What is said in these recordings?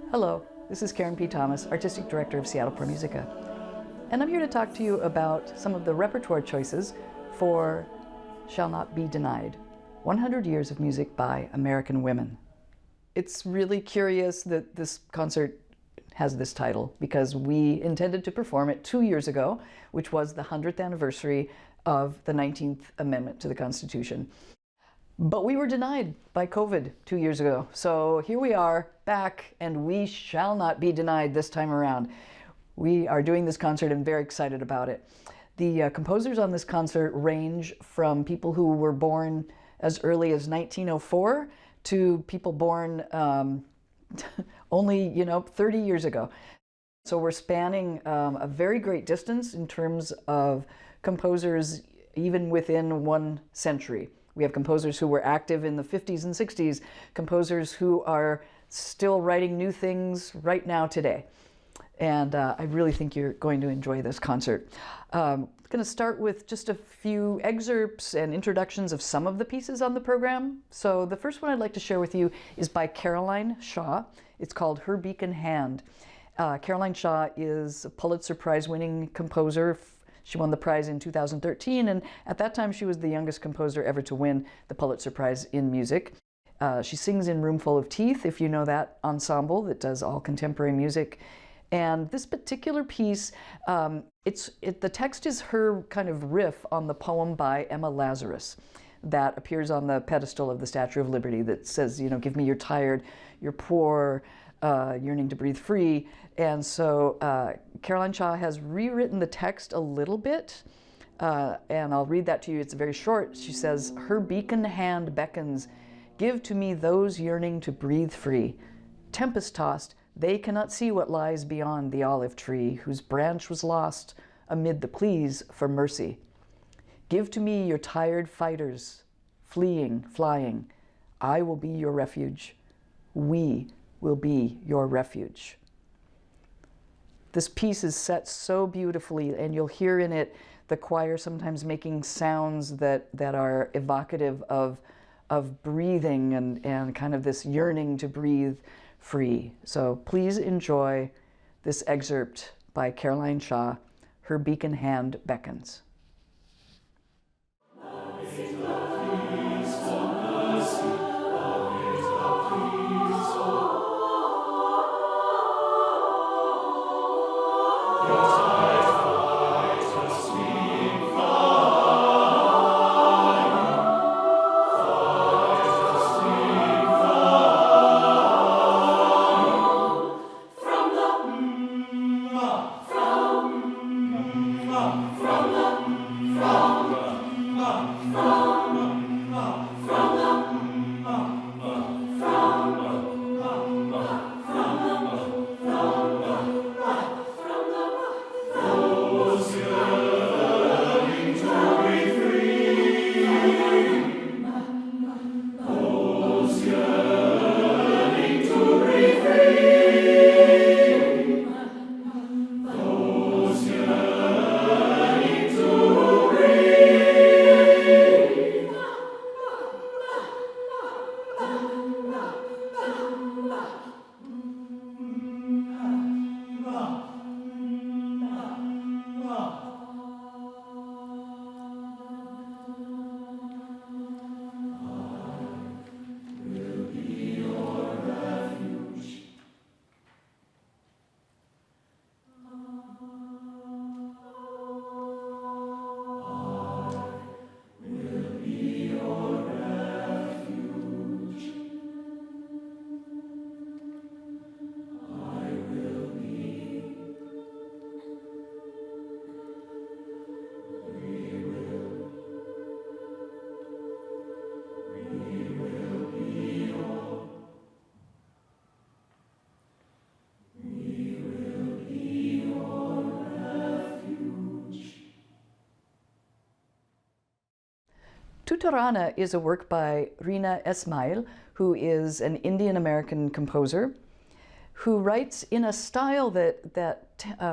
Hello, this is Karen P. Thomas, Artistic Director of Seattle Pro Musica, and I'm here to talk to you about some of the repertoire choices for Shall Not Be Denied, 100 Years of Music by American Women. It's really curious that this concert has this title because we intended to perform it 2 years ago, which was the 100th anniversary of the 19th Amendment to the Constitution. But we were denied by COVID 2 years ago. So here we are back, and we shall not be denied this time around. We are doing this concert and very excited about it. The composers on this concert range from people who were born as early as 1904 to people born only, 30 years ago. So we're spanning a very great distance in terms of composers even within 1 century. We have composers who were active in the 50s and 60s, composers who are still writing new things right now today. And I really think you're going to enjoy this concert. I'm going to start with just a few excerpts and introductions of some of the pieces on the program. So the first one I'd like to share with you is by Caroline Shaw. It's called Her Beacon Hand. Caroline Shaw is a Pulitzer Prize-winning composer. She won the prize in 2013, and at that time she was the youngest composer ever to win the Pulitzer Prize in music. She sings in Roomful of Teeth, if you know that ensemble that does all contemporary music. And this particular piece, the text is her kind of riff on the poem by Emma Lazarus that appears on the pedestal of the Statue of Liberty that says, give me your tired, your poor, yearning to breathe free. And so Caroline Shaw has rewritten the text a little bit, and I'll read that to you. It's very short. She says, "Her beacon hand beckons, give to me those yearning to breathe free. Tempest-tossed, they cannot see what lies beyond the olive tree, whose branch was lost amid the pleas for mercy. Give to me your tired fighters, fleeing, flying. I will be your refuge. We will be your refuge." This piece is set so beautifully, and you'll hear in it the choir sometimes making sounds that are evocative of breathing and kind of this yearning to breathe free. So please enjoy this excerpt by Caroline Shaw, Her Beacon Hand Beckons. Tutarana is a work by Rina Esmail, who is an Indian-American composer who writes in a style that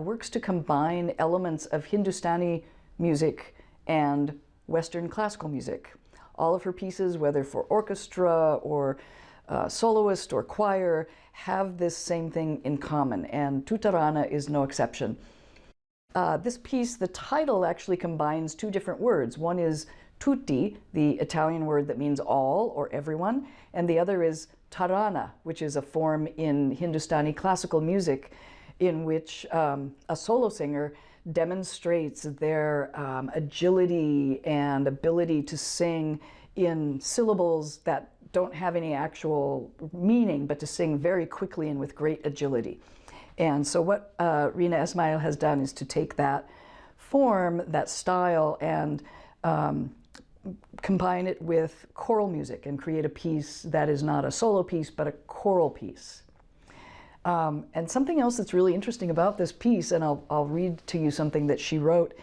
works to combine elements of Hindustani music and Western classical music. All of her pieces, whether for orchestra or soloist or choir have this same thing in common, and Tutta Rana is no exception. This piece, the title actually combines two different words. One is tutti, the Italian word that means all or everyone, and the other is tarana, which is a form in Hindustani classical music in which a solo singer demonstrates their agility and ability to sing in syllables that don't have any actual meaning, but to sing very quickly and with great agility. And so what Rina Esmail has done is to take that form, that style, and combine it with choral music and create a piece that is not a solo piece, but a choral piece. And something else that's really interesting about this piece, and I'll read to you something that she wrote,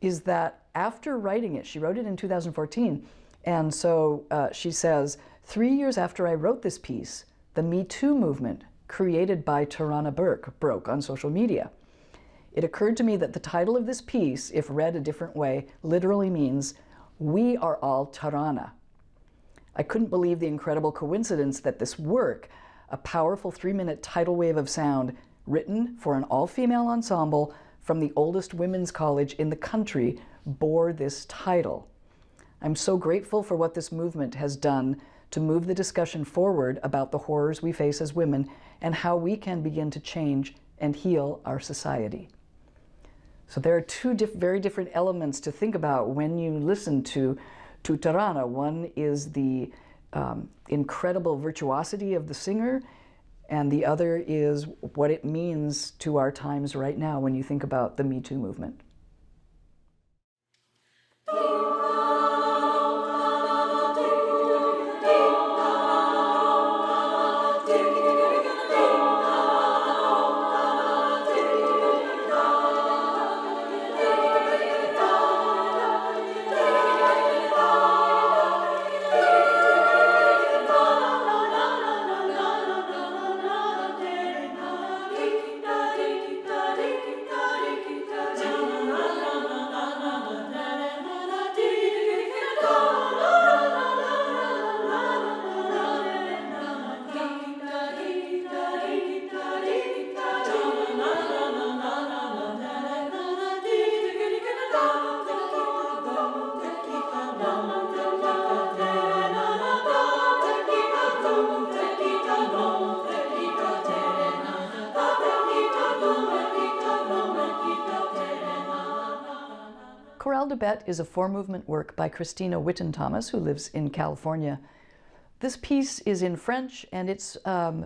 is that after writing it, she wrote it in 2014, and so she says, 3 years after I wrote this piece, the Me Too movement created by Tarana Burke broke on social media. It occurred to me that the title of this piece, if read a different way, literally means, "We are all Tarana." I couldn't believe the incredible coincidence that this work, a powerful 3-minute tidal wave of sound, written for an all-female ensemble from the oldest women's college in the country, bore this title. I'm so grateful for what this movement has done to move the discussion forward about the horrors we face as women and how we can begin to change and heal our society. So there are two very different elements to think about when you listen to Tutta Rana. One is the incredible virtuosity of the singer, and the other is what it means to our times right now when you think about the Me Too movement. Chorale de Bête is a 4-movement work by Christina Witten-Thomas, who lives in California. This piece is in French, and it's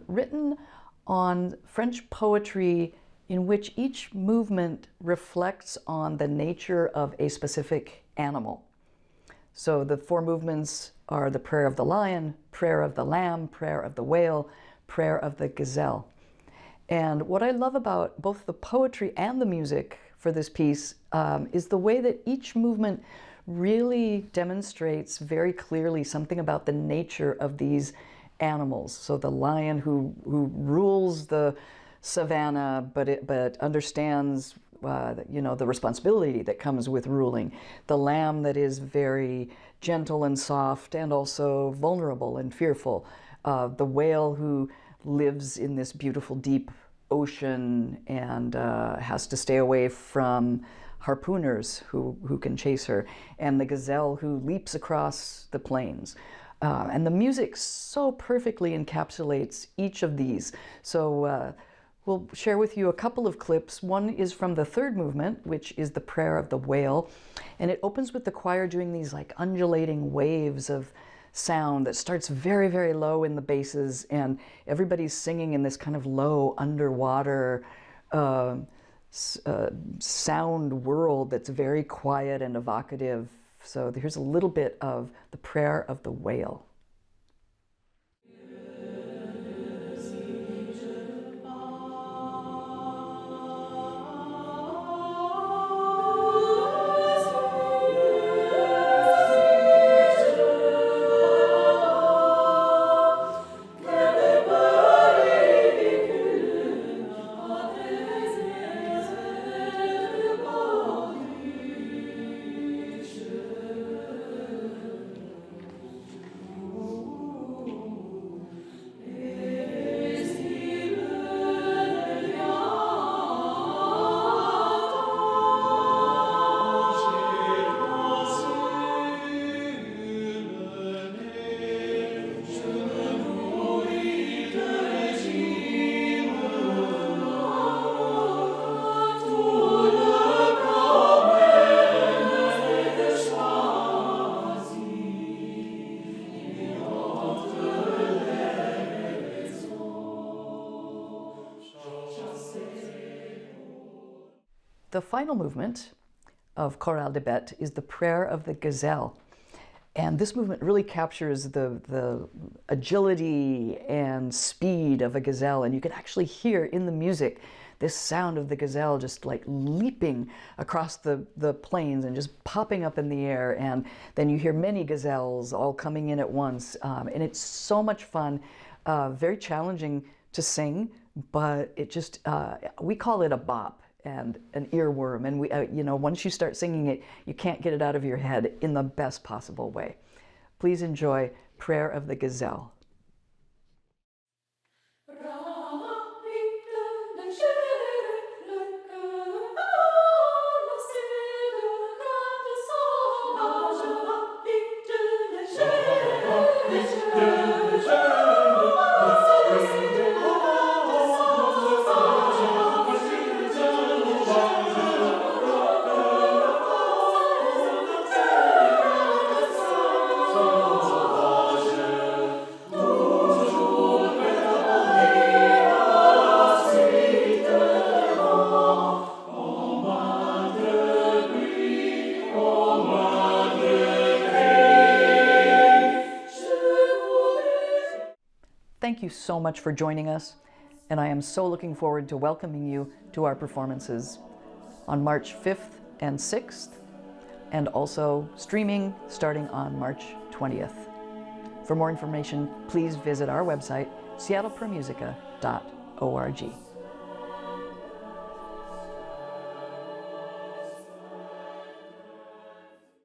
written on French poetry in which each movement reflects on the nature of a specific animal. So the 4 movements are the prayer of the lion, prayer of the lamb, prayer of the whale, prayer of the gazelle. And what I love about both the poetry and the music for this piece is the way that each movement really demonstrates very clearly something about the nature of these animals. So the lion who rules the savannah, but understands the responsibility that comes with ruling. The lamb that is very gentle and soft and also vulnerable and fearful. The whale who lives in this beautiful deep ocean and has to stay away from harpooners who can chase her, and the gazelle who leaps across the plains. And the music so perfectly encapsulates each of these. So we'll share with you a couple of clips. One is from the 3rd movement, which is the prayer of the whale, and it opens with the choir doing these like undulating waves of sound that starts very, very low in the basses, and everybody's singing in this kind of low underwater sound world that's very quiet and evocative. So here's a little bit of the prayer of the whale. The final movement of Chorale de Bête is the Prayer of the Gazelle. And this movement really captures the agility and speed of a gazelle. And you can actually hear in the music this sound of the gazelle just like leaping across the plains and just popping up in the air. And then you hear many gazelles all coming in at once. And it's so much fun, very challenging to sing, but it just, we call it a bop and an earworm. And we, you know, once you start singing it, you can't get it out of your head in the best possible way. Please enjoy Prayer of the Gazelle. Thank you so much for joining us, and I am so looking forward to welcoming you to our performances on March 5th and 6th, and also streaming starting on March 20th. For more information, please visit our website, seattlepromusica.org.